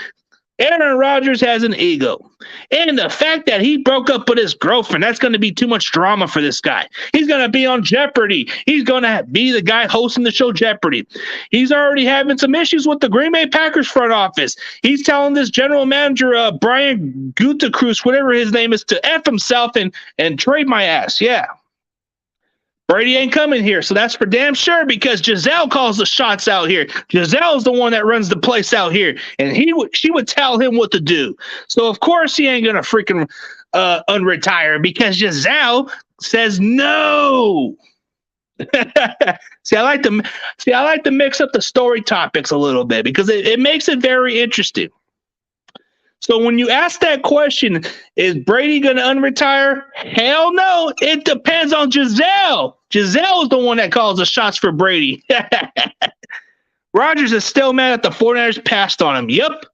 Aaron Rodgers has an ego. And the fact that he broke up with his girlfriend, that's going to be too much drama for this guy. He's going to be on Jeopardy. He's going to be the guy hosting the show Jeopardy. He's already having some issues with the Green Bay Packers front office. He's telling this general manager, Brian Gutekunst, whatever his name is, to F himself and trade my ass. Yeah. Brady ain't coming here, so that's for damn sure because Gisele calls the shots out here. Giselle's the one that runs the place out here, and she would tell him what to do. So, of course, he ain't going to freaking unretire because Gisele says no. See, I like to mix up the story topics a little bit because it makes it very interesting. So when you ask that question, is Brady going to unretire? Hell no. It depends on Gisele. Gisele is the one that calls the shots for Brady. Rodgers is still mad that the 49ers passed on him. Yep.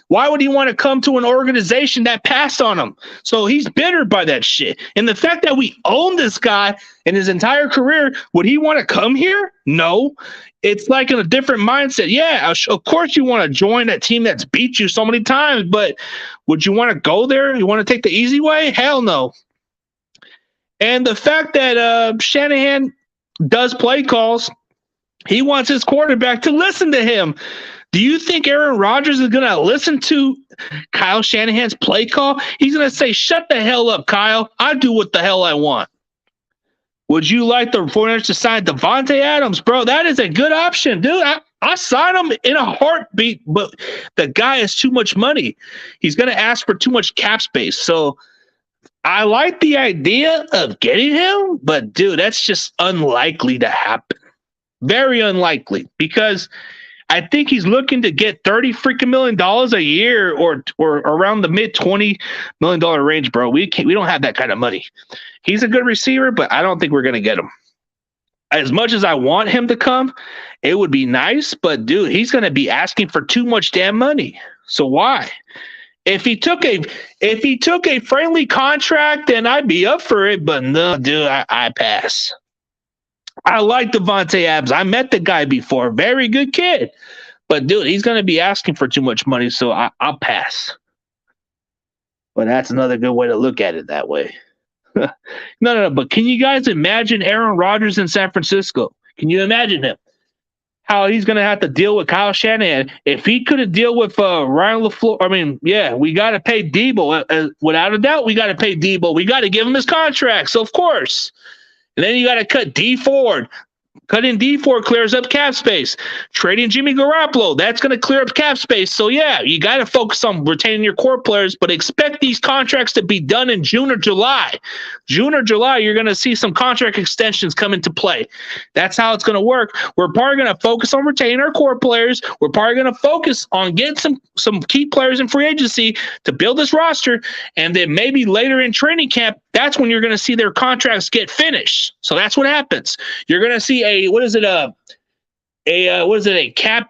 Why would he want to come to an organization that passed on him? So he's bitter by that shit. And the fact that we own this guy in his entire career, would he want to come here? No. It's like in a different mindset. Yeah, of course you want to join that team that's beat you so many times, but would you want to go there? You want to take the easy way? Hell no. And the fact that Shanahan does play calls, he wants his quarterback to listen to him. Do you think Aaron Rodgers is going to listen to Kyle Shanahan's play call? He's going to say, shut the hell up, Kyle. I do what the hell I want. Would you like the 49ers to sign Devontae Adams? Bro, that is a good option, dude. I sign him in a heartbeat, but the guy has too much money. He's going to ask for too much cap space. So I like the idea of getting him, but, dude, that's just unlikely to happen. Very unlikely because I think he's looking to get $30 million a year or around the mid $20 million range, bro. We don't have that kind of money. He's a good receiver, but I don't think we're going to get him. As much as I want him to come, it would be nice, but dude, he's going to be asking for too much damn money. So why? If he took a friendly contract, then I'd be up for it, but no, dude, I pass. I like Devontae Adams. I met the guy before. Very good kid. But, dude, he's going to be asking for too much money, so I'll pass. But that's another good way to look at it that way. No. But can you guys imagine Aaron Rodgers in San Francisco? Can you imagine him? How he's going to have to deal with Kyle Shanahan. If he couldn't deal with Ryan LaFleur, we got to pay Debo. Without a doubt, we got to pay Debo. We got to give him his contract. So, of course. And then you got to cut D Ford. Cutting D Ford clears up cap space. Trading Jimmy Garoppolo, that's going to clear up cap space. So, yeah, you got to focus on retaining your core players, but expect these contracts to be done in June or July. June or July, you're going to see some contract extensions come into play. That's how it's going to work. We're probably going to focus on retaining our core players. We're probably going to focus on getting some key players in free agency to build this roster. And then maybe later in training camp, that's when you're going to see their contracts get finished. So that's what happens. You're going to see a cap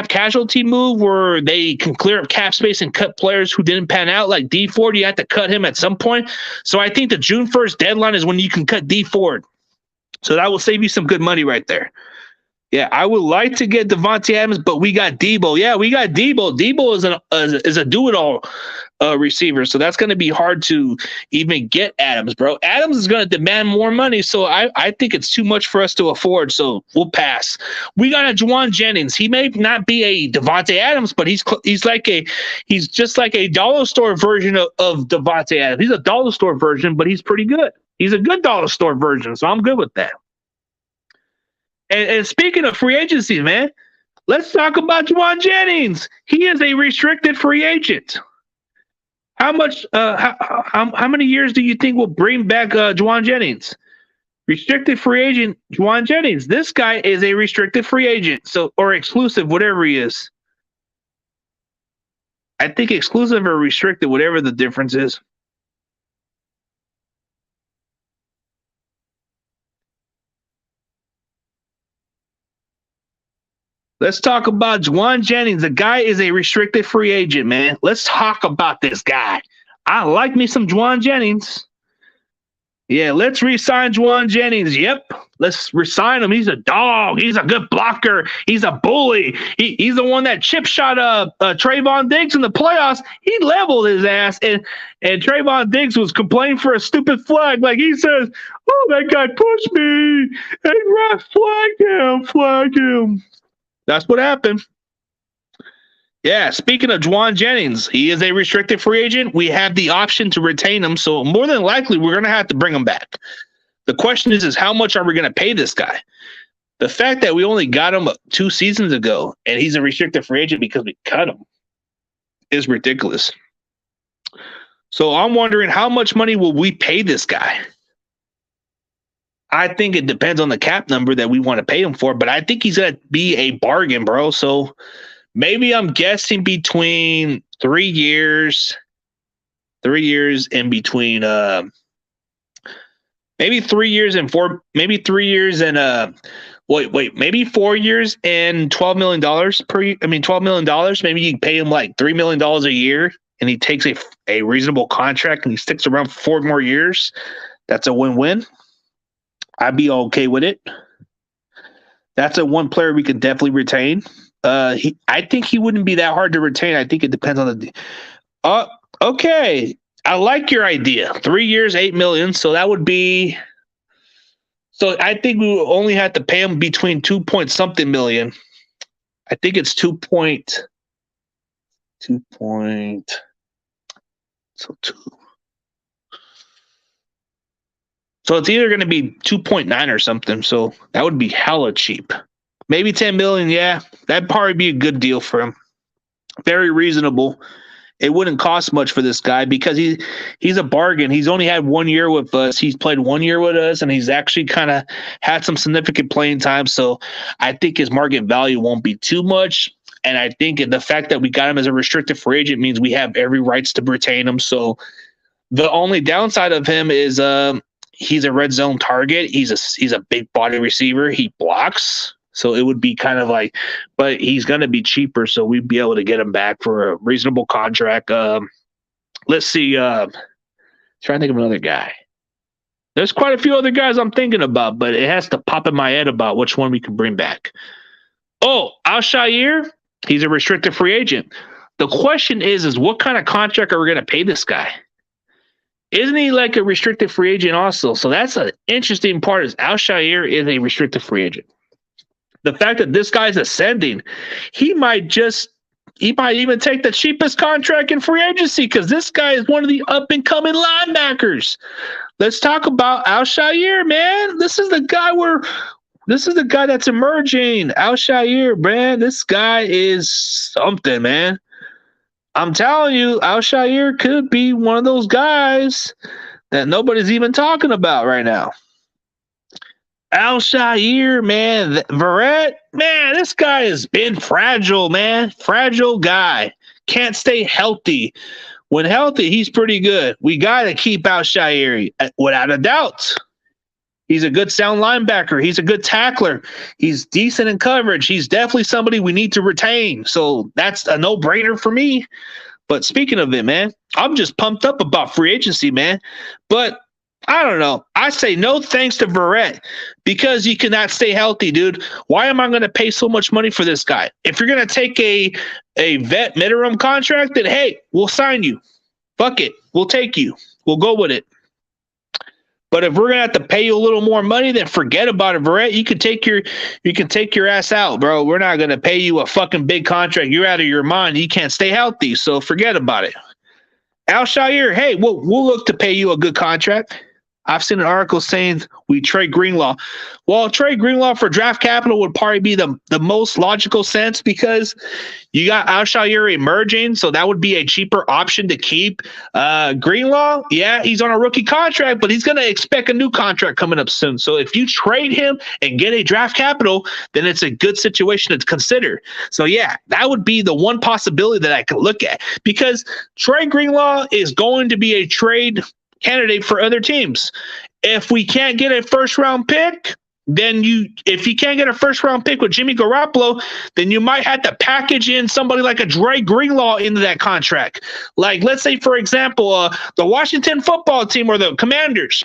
casualty move where they can clear up cap space and cut players who didn't pan out, like D Ford. You have to cut him at some point. So I think the June 1st deadline is when you can cut D Ford. So that will save you some good money right there. Yeah, I would like to get Devontae Adams, but we got Debo. Yeah, we got Debo. Debo is a do-it-all receiver, so that's going to be hard to even get Adams, bro. Adams is going to demand more money, so I think it's too much for us to afford, so we'll pass. We got a Juwan Jennings. He may not be a Devontae Adams, but he's just like a dollar store version of Devontae Adams. He's a dollar store version, but he's pretty good. He's a good dollar store version, so I'm good with that. And speaking of free agency, man, let's talk about Juwan Jennings. He is a restricted free agent. How much? How many years do you think will bring back Juwan Jennings? Restricted free agent Juwan Jennings. This guy is a restricted free agent, or exclusive, whatever he is. I think exclusive or restricted, whatever the difference is. Let's talk about Juwan Jennings. The guy is a restricted free agent, man. Let's talk about this guy. I like me some Juwan Jennings. Yeah, let's re-sign Juwan Jennings. Yep, let's re-sign him. He's a dog. He's a good blocker. He's a bully. He's the one that chip shot Trayvon Diggs in the playoffs. He leveled his ass, and Trayvon Diggs was complaining for a stupid flag. Like he says, "Oh, that guy pushed me. Hey, ref, flag him." That's what happened. Yeah, speaking of Juwan Jennings, he is a restricted free agent. We have the option to retain him, so more than likely we're going to have to bring him back. The question is how much are we going to pay this guy? The fact that we only got him 2 seasons ago and he's a restricted free agent because we cut him is ridiculous. So I'm wondering how much money will we pay this guy? I think it depends on the cap number that we want to pay him for, but I think he's going to be a bargain, bro. So maybe I'm guessing between 3 years in between, maybe 3 years and maybe 4 years and $12 million $12 million. Maybe you can pay him like $3 million a year and he takes a reasonable contract and he sticks around for 4 more years. That's a win-win. I'd be okay with it. That's a one player we could definitely retain. I think he wouldn't be that hard to retain. I think it depends on the. Okay, I like your idea. 3 years, $8 million. So that would be. So I think we will only have to pay him between 2 point something million. I think it's 2. So it's either going to be 2.9 or something. So that would be hella cheap. Maybe 10 million. Yeah, that'd probably be a good deal for him. Very reasonable. It wouldn't cost much for this guy because he's a bargain. He's only had 1 year with us. He's played 1 year with us, and he's actually kind of had some significant playing time. So I think his market value won't be too much. And I think the fact that we got him as a restricted free agent means we have every rights to retain him. So the only downside of him is he's a red zone target. He's a big body receiver. He blocks. So it would be kind of like, but he's going to be cheaper. So we'd be able to get him back for a reasonable contract. Let's see. Trying to think of another guy. There's quite a few other guys I'm thinking about, but it has to pop in my head about which one we can bring back. Oh, Al-Shaair. He's a restricted free agent. The question is what kind of contract are we going to pay this guy? Isn't he like a restricted free agent also? So that's an interesting part is Al-Shaair is a restricted free agent. The fact that this guy's ascending, he might even take the cheapest contract in free agency because this guy is one of the up-and-coming linebackers. Let's talk about Al-Shaair, man. This is the guy that's emerging. Al-Shaair, man. This guy is something, man. I'm telling you, Al-Shaair could be one of those guys that nobody's even talking about right now. Al-Shaair, man. Verrett, man, this guy has been fragile, man. Fragile guy. Can't stay healthy. When healthy, he's pretty good. We got to keep Al-Shaair without a doubt. He's a good sound linebacker. He's a good tackler. He's decent in coverage. He's definitely somebody we need to retain. So that's a no-brainer for me. But speaking of it, man, I'm just pumped up about free agency, man. But I don't know. I say no thanks to Verrett because you cannot stay healthy, dude. Why am I going to pay so much money for this guy? If you're going to take a vet minimum contract, then hey, we'll sign you. Fuck it. We'll take you. We'll go with it. But if we're gonna have to pay you a little more money, then forget about it, Verrett. You can take your ass out, bro. We're not gonna pay you a fucking big contract. You're out of your mind. You can't stay healthy, so forget about it. Al-Shaair, hey, we'll look to pay you a good contract. I've seen an article saying we trade Greenlaw. Well, trade Greenlaw for draft capital would probably be the most logical sense because you got Al-Shaair emerging, so that would be a cheaper option to keep. Greenlaw, yeah, he's on a rookie contract, but he's going to expect a new contract coming up soon. So if you trade him and get a draft capital, then it's a good situation to consider. So, yeah, that would be the one possibility that I could look at because Trey Greenlaw is going to be a trade candidate for other teams. If we can't get a first-round pick, then if you can't get a first-round pick with Jimmy Garoppolo, then you might have to package in somebody like a Dre Greenlaw into that contract. Like, let's say, for example, the Washington football team or the Commanders,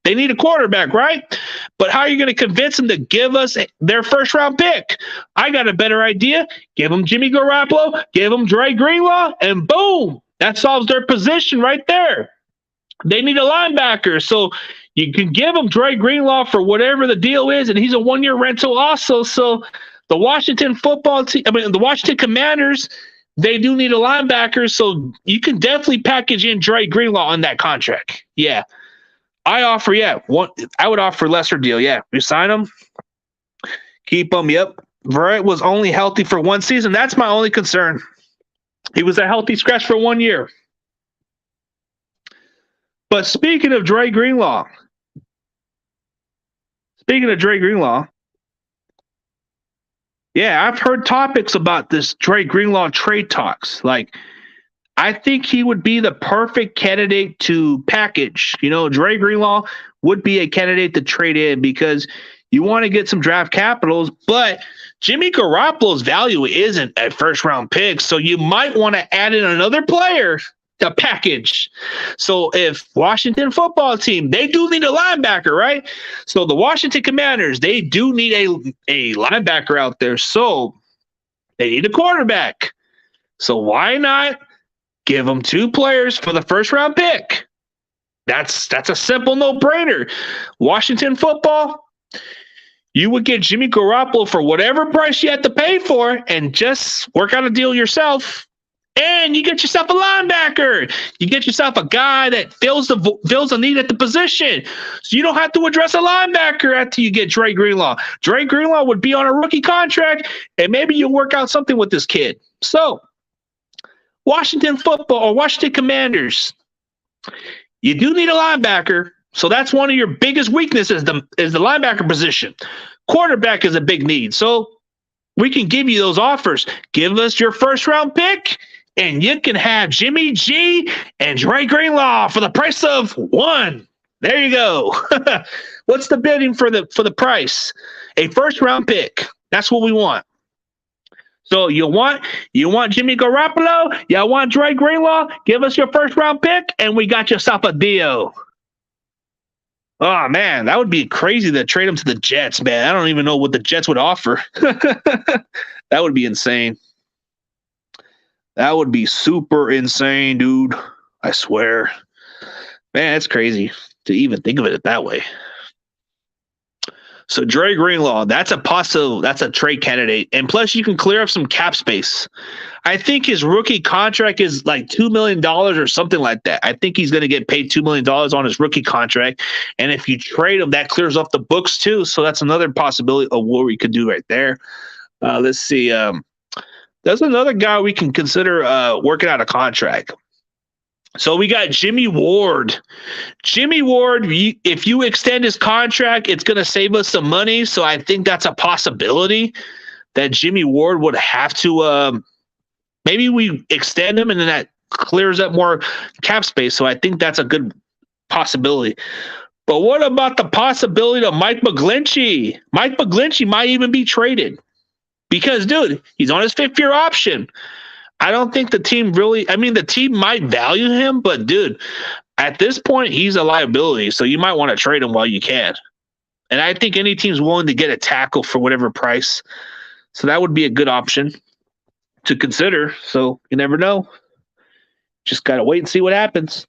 they need a quarterback, right? But how are you going to convince them to give us their first-round pick? I got a better idea. Give them Jimmy Garoppolo, give them Dre Greenlaw, and boom, that solves their position right there. They need a linebacker, so you can give them Dre Greenlaw for whatever the deal is, and he's a one-year rental also. So the Washington the Washington Commanders, they do need a linebacker, so you can definitely package in Dre Greenlaw on that contract. Yeah, I would offer lesser deal. Yeah, we sign him, keep him. Yep, Verrett was only healthy for one season. That's my only concern. He was a healthy scratch for 1 year. But speaking of Dre Greenlaw, yeah, I've heard topics about this Dre Greenlaw trade talks. Like, I think he would be the perfect candidate to package. Dre Greenlaw would be a candidate to trade in because you want to get some draft capitals, but Jimmy Garoppolo's value isn't a first-round pick, so you might want to add in another player the package. So if Washington football team, they do need a linebacker, right? So the Washington Commanders, they do need a linebacker out there. So they need a quarterback. So why not give them two players for the first round pick? That's a simple no-brainer. Washington football, you would get Jimmy Garoppolo for whatever price you had to pay for and just work out a deal yourself. And you get yourself a linebacker. You get yourself a guy that fills the need at the position. So you don't have to address a linebacker after you get Dre Greenlaw. Dre Greenlaw would be on a rookie contract, and maybe you'll work out something with this kid. So Washington football or Washington Commanders, you do need a linebacker. So that's one of your biggest weaknesses is the linebacker position. Quarterback is a big need. So we can give you those offers. Give us your first-round pick, and you can have Jimmy G and Dre Greenlaw for the price of one. There you go. What's the bidding for the price? A first-round pick. That's what we want. So you want Jimmy Garoppolo? You want Dre Greenlaw? Give us your first-round pick, and we got yourself a deal. Oh, man, that would be crazy to trade him to the Jets, man. I don't even know what the Jets would offer. That would be insane. That would be super insane, dude. I swear. Man, it's crazy to even think of it that way. So Dre Greenlaw, that's a trade candidate. And plus you can clear up some cap space. I think his rookie contract is like $2 million or something like that. I think he's going to get paid $2 million on his rookie contract. And if you trade him, that clears off the books too. So that's another possibility of what we could do right there. Let's see. There's another guy we can consider working out a contract. So we got Jimmy Ward. Jimmy Ward, if you extend his contract, it's going to save us some money. So I think that's a possibility that Jimmy Ward would have to maybe we extend him and then that clears up more cap space. So I think that's a good possibility. But what about the possibility of Mike McGlinchey? Mike McGlinchey might even be traded because, dude, he's on his 5th-year option. I don't think the team really – I mean, the team might value him, but, dude, at this point, he's a liability, so you might want to trade him while you can. And I think any team's willing to get a tackle for whatever price. So that would be a good option to consider. So you never know. Just got to wait and see what happens.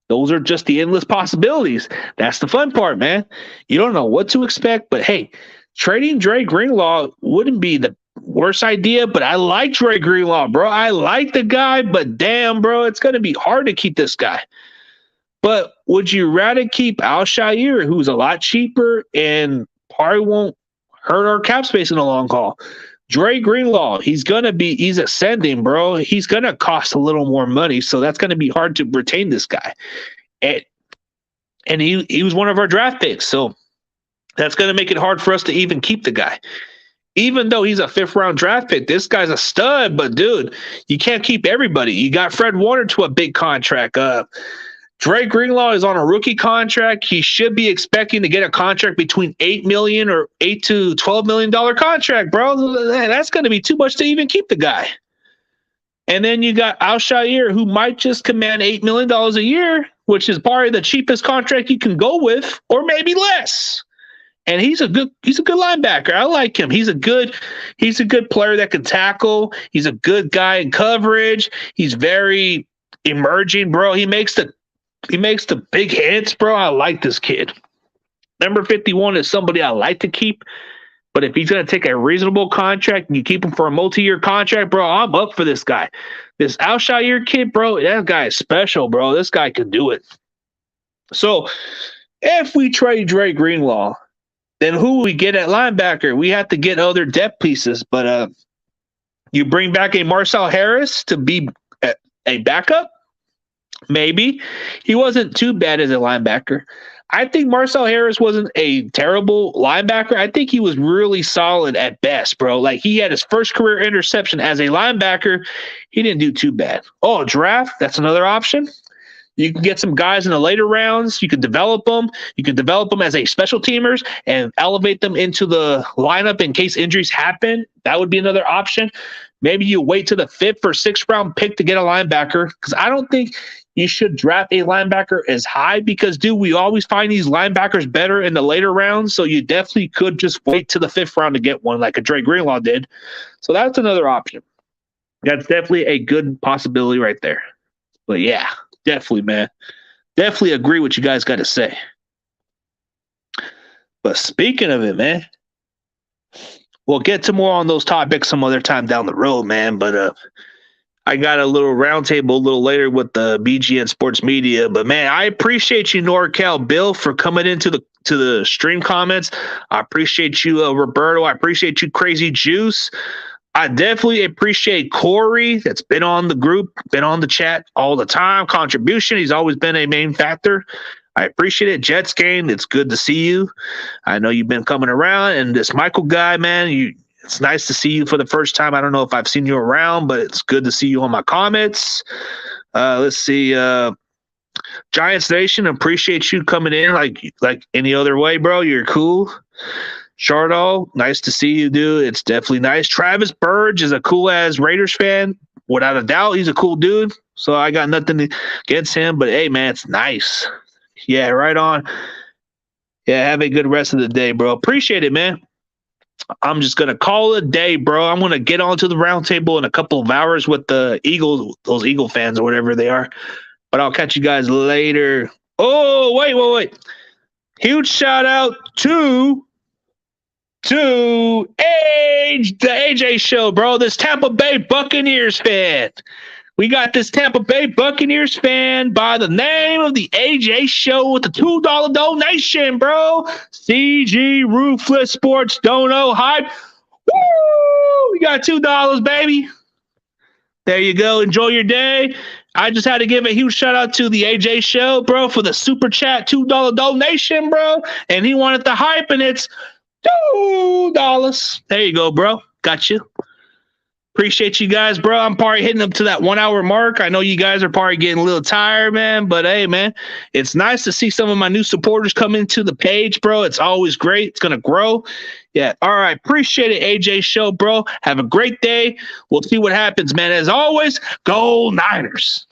Those are just the endless possibilities. That's the fun part, man. You don't know what to expect, but hey, trading Dre Greenlaw wouldn't be the worst idea, but I like Dre Greenlaw, bro. I like the guy, but damn, bro, it's going to be hard to keep this guy. But would you rather keep Al-Shaair, who's a lot cheaper and probably won't hurt our cap space in the long haul? Dre Greenlaw, he's ascending, bro. He's going to cost a little more money, so that's going to be hard to retain this guy. And he was one of our draft picks, so that's going to make it hard for us to even keep the guy. Even though he's a 5th-round draft pick, this guy's a stud, but, dude, you can't keep everybody. You got Fred Warner to a big contract. Dre Greenlaw is on a rookie contract. He should be expecting to get a contract between $8 million or $8 to $12 million contract, bro. That's going to be too much to even keep the guy. And then you got Al-Shaair, who might just command $8 million a year, which is probably the cheapest contract you can go with, or maybe less. And he's a good linebacker. I like him. He's a good player that can tackle. He's a good guy in coverage. He's very emerging, bro. He makes the big hits, bro. I like this kid. Number 51 is somebody I like to keep, but if he's going to take a reasonable contract and you keep him for a multi-year contract, bro, I'm up for this guy. This Al-Shaair kid, bro, that guy is special, bro. This guy can do it. So if we trade Dre Greenlaw, then who we get at linebacker? We have to get other depth pieces, but you bring back a Marcel Harris to be a backup? Maybe. He wasn't too bad as a linebacker. I think Marcel Harris wasn't a terrible linebacker. I think he was really solid at best, bro. Like, he had his first career interception as a linebacker. He didn't do too bad. Oh, draft, that's another option. You can get some guys in the later rounds. You can develop them. You can develop them as a special teamers and elevate them into the lineup in case injuries happen. That would be another option. Maybe you wait to the 5th or 6th round pick to get a linebacker, because I don't think you should draft a linebacker as high because, dude, we always find these linebackers better in the later rounds. So you definitely could just wait to the 5th round to get one like a Dre Greenlaw did. So that's another option. That's definitely a good possibility right there. But yeah, definitely, man. Definitely agree what you guys got to say. But speaking of it, man, we'll get to more on those topics some other time down the road, man. But I got a little roundtable a little later with the BGN Sports Media. But, man, I appreciate you, NorCal Bill, for coming into the stream comments. I appreciate you, Roberto. I appreciate you, Crazy Juice. I definitely appreciate Corey that's been on the group, been on the chat all the time. Contribution. He's always been a main factor. I appreciate it. Jets game. It's good to see you. I know you've been coming around. And this Michael guy, man, it's nice to see you for the first time. I don't know if I've seen you around, but it's good to see you on my comments. Let's see. Giants Nation, appreciate you coming in like any other way, bro. You're cool. Chardall, nice to see you, dude. It's definitely nice. Travis Burge is a cool-ass Raiders fan. Without a doubt, he's a cool dude. So I got nothing against him. But, hey, man, it's nice. Yeah, right on. Yeah, have a good rest of the day, bro. Appreciate it, man. I'm just going to call it a day, bro. I'm going to get onto the roundtable in a couple of hours with the Eagles, those Eagle fans or whatever they are. But I'll catch you guys later. Oh, wait. Huge shout-out to the AJ Show, bro. This Tampa Bay Buccaneers fan. We got this Tampa Bay Buccaneers fan by the name of the AJ Show with the $2 donation, bro. CG Ruthless Sports Dono Hype. Woo! We got $2, baby. There you go. Enjoy your day. I just had to give a huge shout out to the AJ Show, bro, for the super chat $2 donation, bro. And he wanted the hype, and it's $2. There you go, bro. Got you. Appreciate you guys, bro. I'm probably hitting up to that 1 hour mark. I know you guys are probably getting a little tired, man. But hey, man, it's nice to see some of my new supporters come into the page, bro. It's always great. It's going to grow. Yeah. All right. Appreciate it, AJ Show, bro. Have a great day. We'll see what happens, man. As always, go Niners.